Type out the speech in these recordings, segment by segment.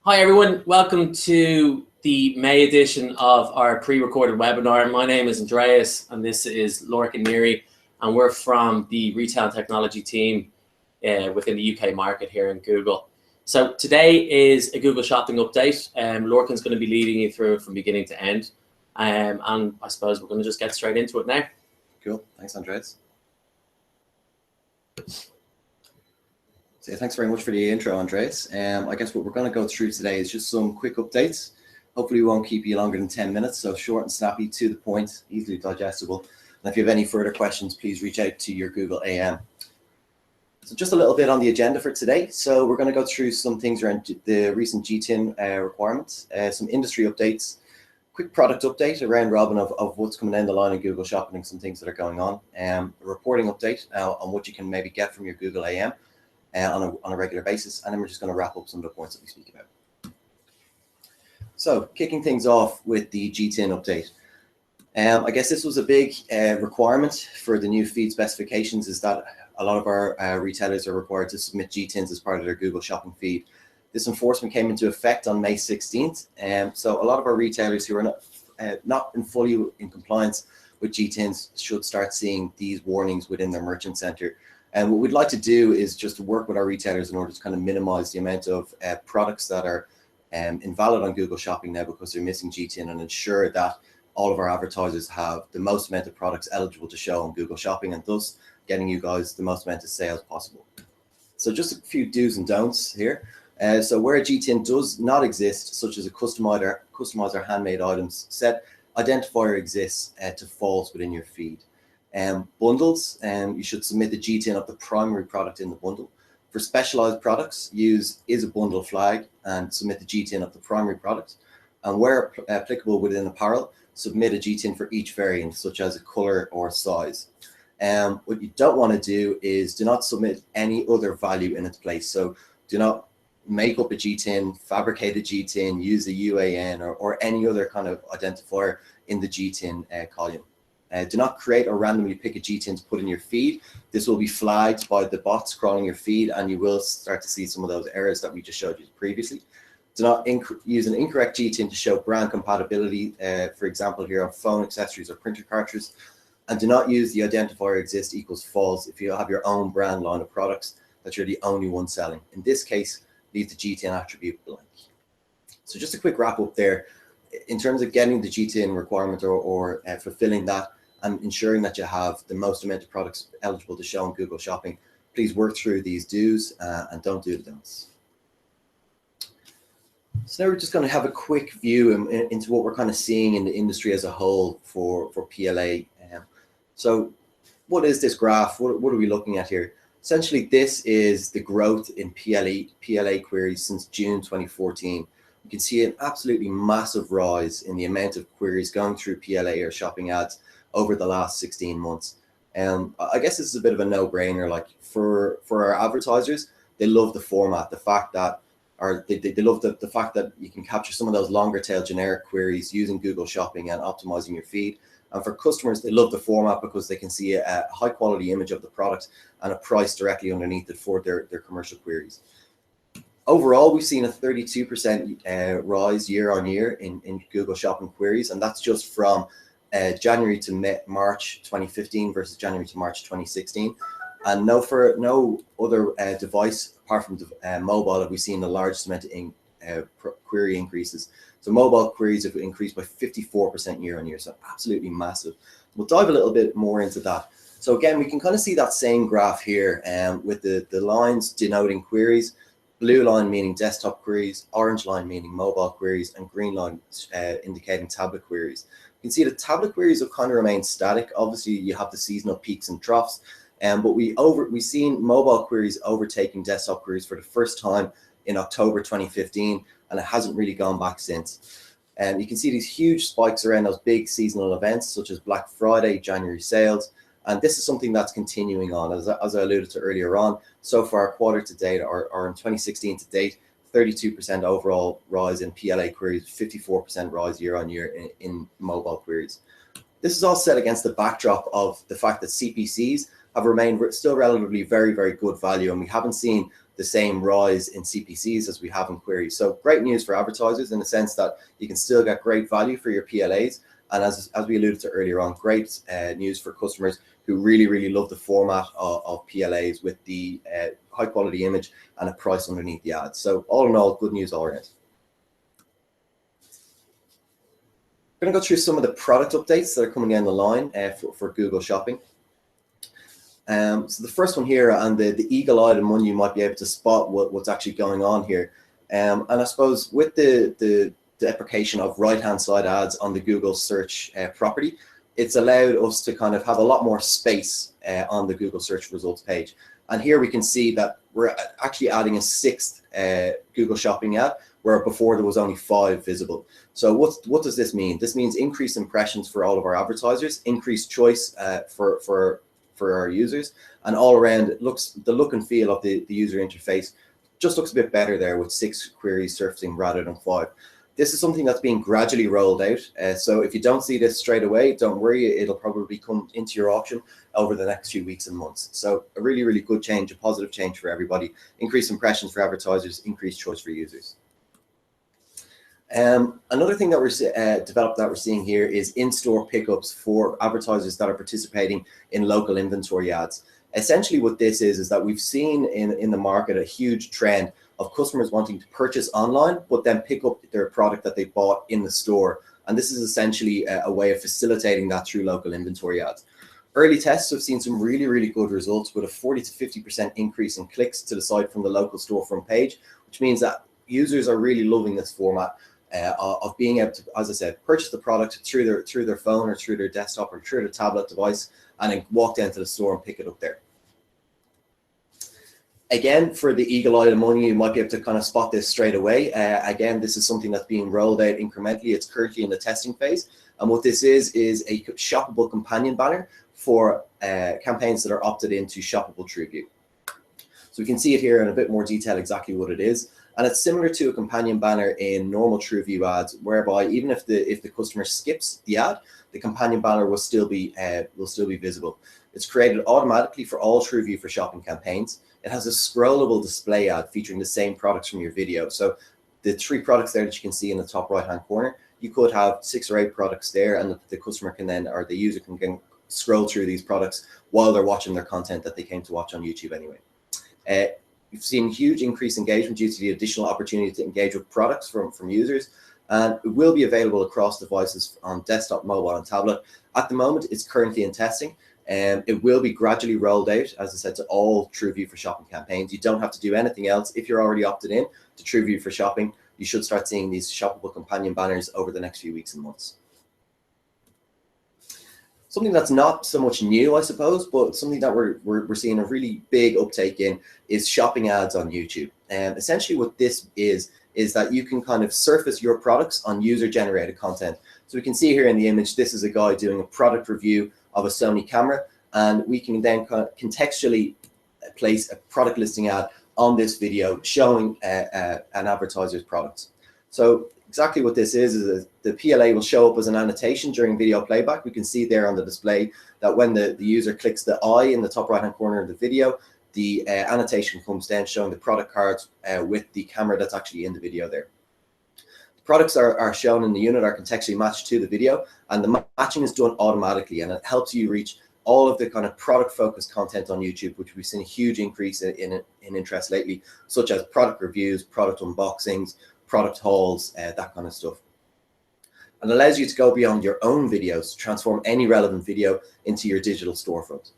Hi everyone, welcome to the May edition of our pre-recorded webinar. My name is Andreas and this is Lorcan and we're from the retail and technology team within the UK market here in Google. So today is a Google shopping update. Lorcan's going to be leading you through it from beginning to end. And I suppose we're going to just get straight into it now. Cool, thanks Andreas. So yeah, thanks very much for the intro, Andreas. I guess what we're going to go through today is just some quick updates. Hopefully we won't keep you longer than 10 minutes, so short and snappy, to the point, easily digestible. And if you have any further questions, please reach out to your Google AM. So just a little bit on the agenda for today. So we're going to go through some things around the recent GTIN requirements, some industry updates, quick product update around Robin of what's coming down the line in Google Shopping and some things that are going on, a reporting update on what you can maybe get from your Google AM. On a regular basis, and then we're just going to wrap up some of the points that we speak about. So kicking things off with the GTIN update. I guess this was a big requirement for the new feed specifications, is that a lot of our retailers are required to submit GTINs as part of their Google Shopping feed. This enforcement came into effect on May 16th, so a lot of our retailers who are not fully in compliance with GTINs should start seeing these warnings within their merchant center. And what we'd like to do is just to work with our retailers in order to kind of minimize the amount of products that are invalid on Google Shopping now because they're missing GTIN, and ensure that all of our advertisers have the most amount of products eligible to show on Google Shopping, and thus getting you guys the most amount of sales possible. So just a few do's and don'ts here. So where a GTIN does not exist, such as a customizer handmade items set, identifier exists to false within your feed. Bundles, you should submit the GTIN of the primary product in the bundle. For specialized products, use is a bundle flag and submit the GTIN of the primary product. And where applicable within apparel, submit a GTIN for each variant, such as a color or size. What you don't want to do is do not submit any other value in its place. So do not make up a GTIN, fabricate a GTIN, use a UAN or any other kind of identifier in the GTIN column. Do not create or randomly pick a GTIN to put in your feed. This will be flagged by the bots crawling your feed, and you will start to see some of those errors that we just showed you previously. Do not use an incorrect GTIN to show brand compatibility, for example here on phone accessories or printer cartridges. And do not use the identifier exist equals false if you have your own brand line of products that you're the only one selling. In this case, leave the GTIN attribute blank. So just a quick wrap up there. In terms of getting the GTIN requirement or fulfilling that, and ensuring that you have the most amount of products eligible to show on Google Shopping, please work through these do's and don't do the don'ts. So now we're just going to have a quick view into what we're kind of seeing in the industry as a whole for PLA. So what is this graph? What are we looking at here? Essentially, this is the growth in PLA queries since June 2014. You can see an absolutely massive rise in the amount of queries going through PLA or shopping ads over the last 16 months. I guess this is a bit of a no-brainer. Like for our advertisers, they love the format, the fact that, or they love the fact that you can capture some of those longer tail generic queries using Google Shopping and optimizing your feed. And for customers, they love the format because they can see a high quality image of the product and a price directly underneath it for their commercial queries. Overall, we've seen a 32% rise year on year in Google Shopping queries, and that's just from January to March 2015 versus January to March 2016. And for no other device apart from mobile have we seen the largest amount of query increases. So mobile queries have increased by 54% year on year, so absolutely massive. We'll dive a little bit more into that. So again, we can kind of see that same graph here with the lines denoting queries, blue line meaning desktop queries, orange line meaning mobile queries, and green line indicating tablet queries. You can see the tablet queries have kind of remained static. Obviously, you have the seasonal peaks and troughs, but we've seen mobile queries overtaking desktop queries for the first time in October 2015, and it hasn't really gone back since. And you can see these huge spikes around those big seasonal events, such as Black Friday, January sales, and this is something that's continuing on, as I alluded to earlier on. So far, quarter to date, or in 2016 to date, 32% overall rise in PLA queries, 54% rise year on year in mobile queries. This is all set against the backdrop of the fact that CPCs have remained still relatively very, very good value, and we haven't seen the same rise in CPCs as we have in queries. So great news for advertisers in the sense that you can still get great value for your PLAs. And as we alluded to earlier on, great news for customers who really love the format of PLAs with the high quality image and a price underneath the ads. So all in all, good news all around. I'm going to go through some of the product updates that are coming down the line for Google Shopping. So the first one here, and the eagle-eyed among you might be able to spot what's actually going on here. And I suppose with the deprecation of right-hand side ads on the Google search property, it's allowed us to kind of have a lot more space on the Google search results page. And here we can see that we're actually adding a 6th Google Shopping ad, where before there was only 5 visible. So what does this mean? This means increased impressions for all of our advertisers, increased choice for our users, and all around the look and feel of the user interface just looks a bit better there with 6 queries surfacing rather than 5. This is something that's being gradually rolled out. So if you don't see this straight away, don't worry, it'll probably come into your auction over the next few weeks and months. So a really good change, a positive change for everybody. Increased impressions for advertisers, increased choice for users. Another thing that we're seeing here is in-store pickups for advertisers that are participating in local inventory ads. Essentially what this is that we've seen in the market a huge trend of customers wanting to purchase online, but then pick up their product that they bought in the store. And this is essentially a way of facilitating that through local inventory ads. Early tests have seen some really good results with a 40 to 50% increase in clicks to the site from the local storefront page, which means that users are really loving this format of being able to, as I said, purchase the product through their phone or through their desktop or through their tablet device, and then walk down to the store and pick it up there. Again, for the eagle-eyed among you, you might be able to kind of spot this straight away. Again, this is something that's being rolled out incrementally. It's currently in the testing phase. And what this is a shoppable companion banner for campaigns that are opted into shoppable TrueView. So we can see it here in a bit more detail exactly what it is. And it's similar to a companion banner in normal TrueView ads, whereby even if the customer skips the ad, the companion banner will still be visible. It's created automatically for all TrueView for shopping campaigns. It has a scrollable display ad featuring the same products from your video. So the 3 products there that you can see in the top right-hand corner, you could have 6 or 8 products there, and the customer can then, or the user can scroll through these products while they're watching their content that they came to watch on YouTube anyway. We've seen huge increased engagement due to the additional opportunity to engage with products from users, and it will be available across devices on desktop, mobile, and tablet. At the moment, it's currently in testing, and it will be gradually rolled out, as I said, to all TrueView for shopping campaigns. You don't have to do anything else. If you're already opted in to TrueView for shopping, you should start seeing these shoppable companion banners over the next few weeks and months. Something that's not so much new, I suppose, but something that we're seeing a really big uptake in is shopping ads on YouTube. And essentially what this is that you can kind of surface your products on user-generated content. So we can see here in the image, this is a guy doing a product review of a Sony camera, and we can then kind of contextually place a product listing ad on this video showing an advertiser's products. So exactly what this is the PLA will show up as an annotation during video playback. We can see there on the display that when the user clicks the eye in the top right-hand corner of the video, the annotation comes down showing the product cards with the camera that's actually in the video there. The products are shown in the unit are contextually matched to the video, and the matching is done automatically, and it helps you reach all of the kind of product-focused content on YouTube, which we've seen a huge increase in interest lately, such as product reviews, product unboxings, product hauls, that kind of stuff. And allows you to go beyond your own videos to transform any relevant video into your digital storefront.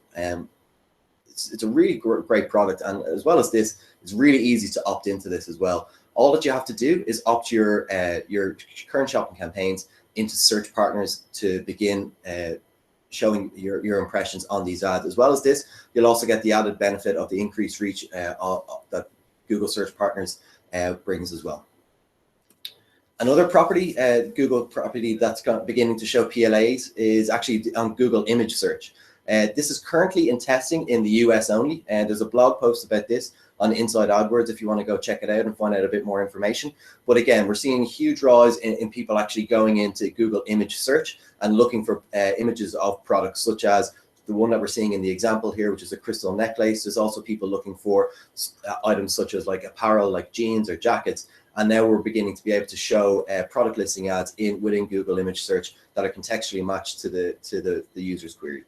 It's a really great product, and as well as this, it's really easy to opt into this as well. All that you have to do is opt your current shopping campaigns into search partners to begin showing your impressions on these ads. As well as this, you'll also get the added benefit of the increased reach that Google Search Partners brings as well. Another property, Google property that's beginning to show PLAs is actually on Google Image Search. This is currently in testing in the US only, and there's a blog post about this on Inside AdWords if you want to go check it out and find out a bit more information. But again, we're seeing a huge rise in people actually going into Google Image Search and looking for images of products such as the one that we're seeing in the example here, which is a crystal necklace. There's also people looking for items such as like apparel, like jeans or jackets. And now we're beginning to be able to show product listing ads within Google image search that are contextually matched to the user's query.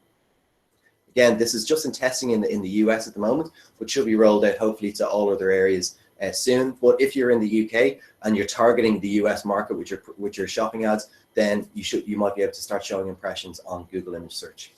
Again, this is just in testing in the US at the moment, but should be rolled out hopefully to all other areas soon. But if you're in the UK and you're targeting the US market with your shopping ads, then you might be able to start showing impressions on Google image search.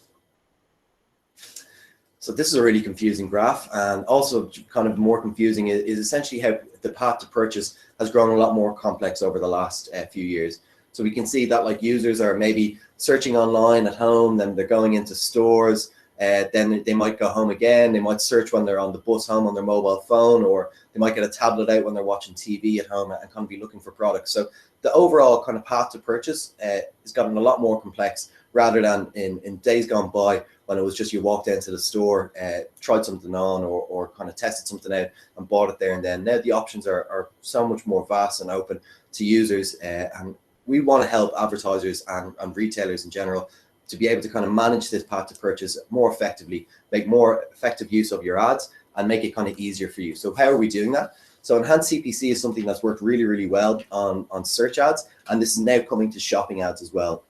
So this is a really confusing graph, and also kind of more confusing is essentially how the path to purchase has grown a lot more complex over the last few years. So we can see that like users are maybe searching online at home, then they're going into stores, then they might go home again, they might search when they're on the bus home on their mobile phone, or they might get a tablet out when they're watching TV at home and kind of be looking for products. So the overall kind of path to purchase has gotten a lot more complex rather than in days gone by when it was just you walked into the store, tried something on or kind of tested something out and bought it there and then. Now the options are so much more vast and open to users, and we want to help advertisers and retailers in general to be able to kind of manage this path to purchase more effectively, make more effective use of your ads and make it kind of easier for you. So how are we doing that? So enhanced CPC is something that's worked really, really well on search ads, and this is now coming to shopping ads as well.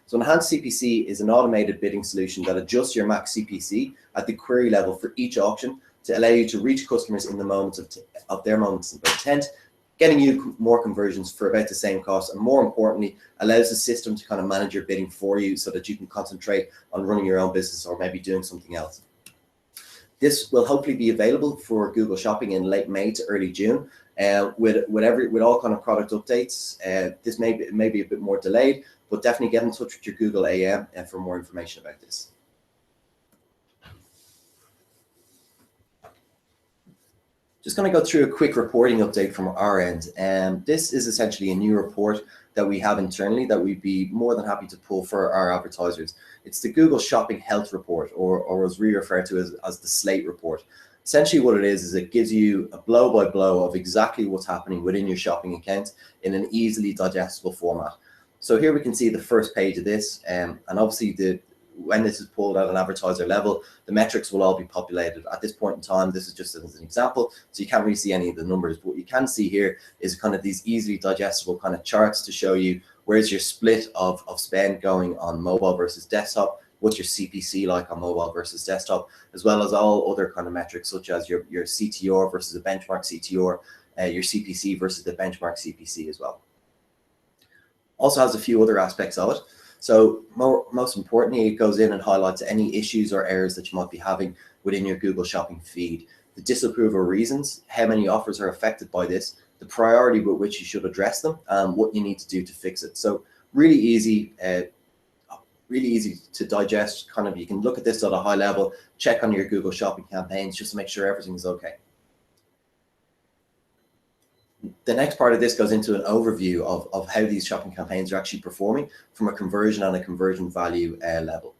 So enhanced CPC is an automated bidding solution that adjusts your max CPC at the query level for each auction to allow you to reach customers in the moments of their moments of intent, getting you more conversions for about the same cost, and more importantly, allows the system to kind of manage your bidding for you so that you can concentrate on running your own business or maybe doing something else. This will hopefully be available for Google Shopping in late May to early June. With all kind of product updates. This may be a bit more delayed, but definitely get in touch with your Google AM for more information about this. Just going to go through a quick reporting update from our end. This is essentially a new report that we have internally that we'd be more than happy to pull for our advertisers. It's the Google Shopping Health Report, or as we refer to as the SLATE report. Essentially what it is it gives you a blow-by-blow of exactly what's happening within your shopping account in an easily digestible format. So here we can see the first page of this, and obviously when this is pulled at an advertiser level, the metrics will all be populated. At this point in time, this is just as an example, so you can't really see any of the numbers, but what you can see here is kind of these easily digestible kind of charts to show you where's your split of spend going on mobile versus desktop, what's your CPC like on mobile versus desktop, as well as all other kind of metrics such as your CTR versus a benchmark CTR, your CPC versus the benchmark CPC as well. Also has a few other aspects of it. So most importantly, it goes in and highlights any issues or errors that you might be having within your Google Shopping feed, the disapproval reasons, how many offers are affected by this, the priority with which you should address them, and what you need to do to fix it. So really easy to digest. Kind of, you can look at this at a high level, check on your Google Shopping campaigns just to make sure everything's okay. The next part of this goes into an overview of how these shopping campaigns are actually performing from a conversion and a conversion value level.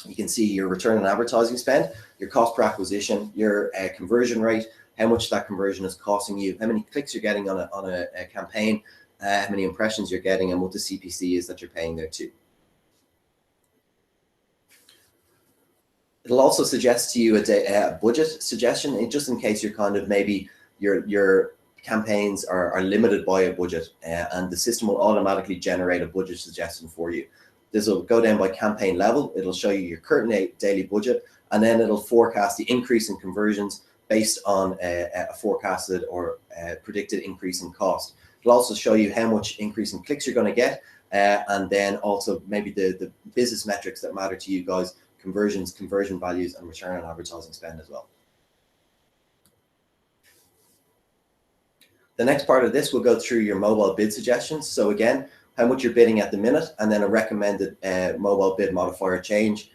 You can see your return on advertising spend, your cost per acquisition, your conversion rate, how much that conversion is costing you, how many clicks you're getting on a campaign, how many impressions you're getting, and what the CPC is that you're paying there too. It'll also suggest to you a budget suggestion, just in case you're kind of maybe your campaigns are limited by a budget, and the system will automatically generate a budget suggestion for you. This will go down by campaign level. It'll show you your current daily budget, and then it'll forecast the increase in conversions based on a forecasted or predicted increase in cost. It'll also show you how much increase in clicks you're going to get, and then also maybe the business metrics that matter to you guys, conversions, conversion values, and return on advertising spend as well. The next part of this will go through your mobile bid suggestions. So again, how much you're bidding at the minute, and then a recommended mobile bid modifier change,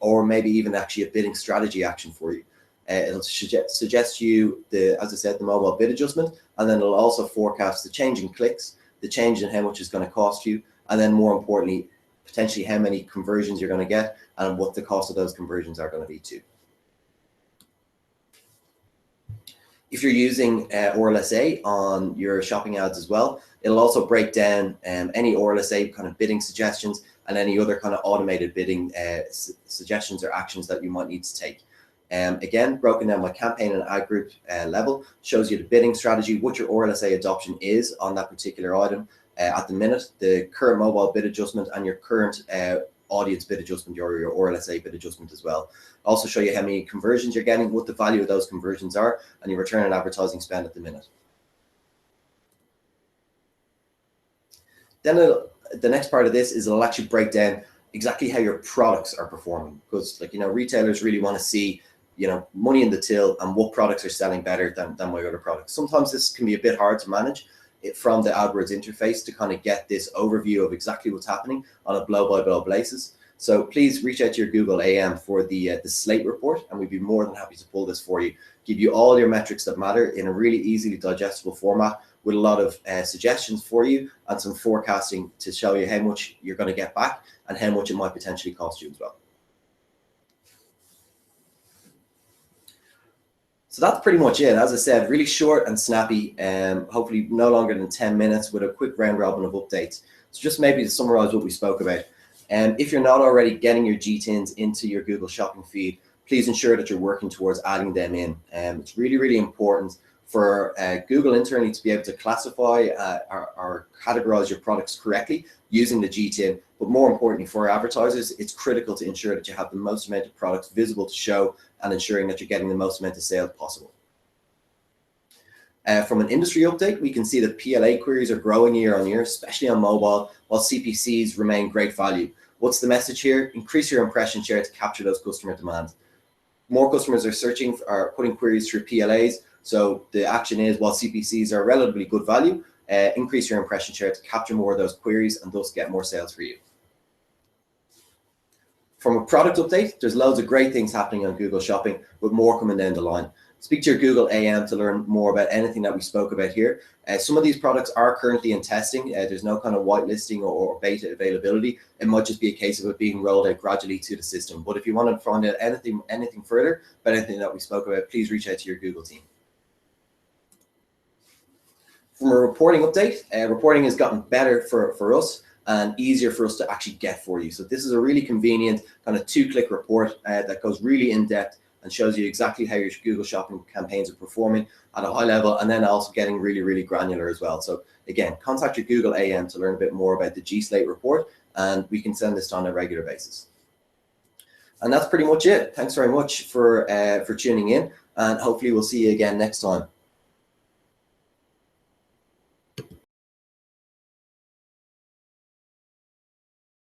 or maybe even actually a bidding strategy action for you. It'll suggest you as I said, the mobile bid adjustment, and then it'll also forecast the change in clicks, the change in how much it's going to cost you, and then more importantly, potentially how many conversions you're going to get and what the cost of those conversions are going to be too. If you're using RLSA on your shopping ads as well, it'll also break down any RLSA kind of bidding suggestions, and any other kind of automated bidding suggestions or actions that you might need to take. Again, broken down by campaign and ad group level, shows you the bidding strategy, what your RLSA adoption is on that particular item at the minute, the current mobile bid adjustment, and your current audience bid adjustment, your RLSA bid adjustment as well. Also show you how many conversions you're getting, what the value of those conversions are, and your return on advertising spend at the minute. Then the next part of this is it'll actually break down exactly how your products are performing, because retailers really want to see money in the till and what products are selling better than my other products. Sometimes this can be a bit hard to manage from the AdWords interface to kind of get this overview of exactly what's happening on a blow by blow basis. So please reach out to your Google AM for the slate report, and we'd be more than happy to pull this for you, give you all your metrics that matter in a really easily digestible format with a lot of suggestions for you and some forecasting to show you how much you're going to get back and how much it might potentially cost you as well. So that's pretty much it. As I said, really short and snappy, hopefully no longer than 10 minutes with a quick round robin of updates. So just maybe to summarize what we spoke about. If you're not already getting your GTINs into your Google Shopping feed, please ensure that you're working towards adding them in. It's really, really important for Google internally to be able to classify or categorize your products correctly using the GTIN. But more importantly, for advertisers, it's critical to ensure that you have the most amount of products visible to show and ensuring that you're getting the most amount of sales possible. From an industry update, we can see that PLA queries are growing year on year, especially on mobile, while CPCs remain great value. What's the message here? Increase your impression share to capture those customer demands. More customers are searching or putting queries through PLAs. So the action is, while CPCs are relatively good value, increase your impression share to capture more of those queries and thus get more sales for you. From a product update, there's loads of great things happening on Google Shopping, with more coming down the line. Speak to your Google AM to learn more about anything that we spoke about here. Some of these products are currently in testing. There's no kind of whitelisting or beta availability. It might just be a case of it being rolled out gradually to the system. But if you want to find out anything further about anything that we spoke about, please reach out to your Google team. From a reporting update, reporting has gotten better for us and easier for us to actually get for you. So this is a really convenient kind of 2-click report that goes really in depth and shows you exactly how your Google Shopping campaigns are performing at a high level, and then also getting really, really granular as well. So again, contact your Google AM to learn a bit more about the G-Slate report, and we can send this on a regular basis. And that's pretty much it. Thanks very much for tuning in, and hopefully we'll see you again next time.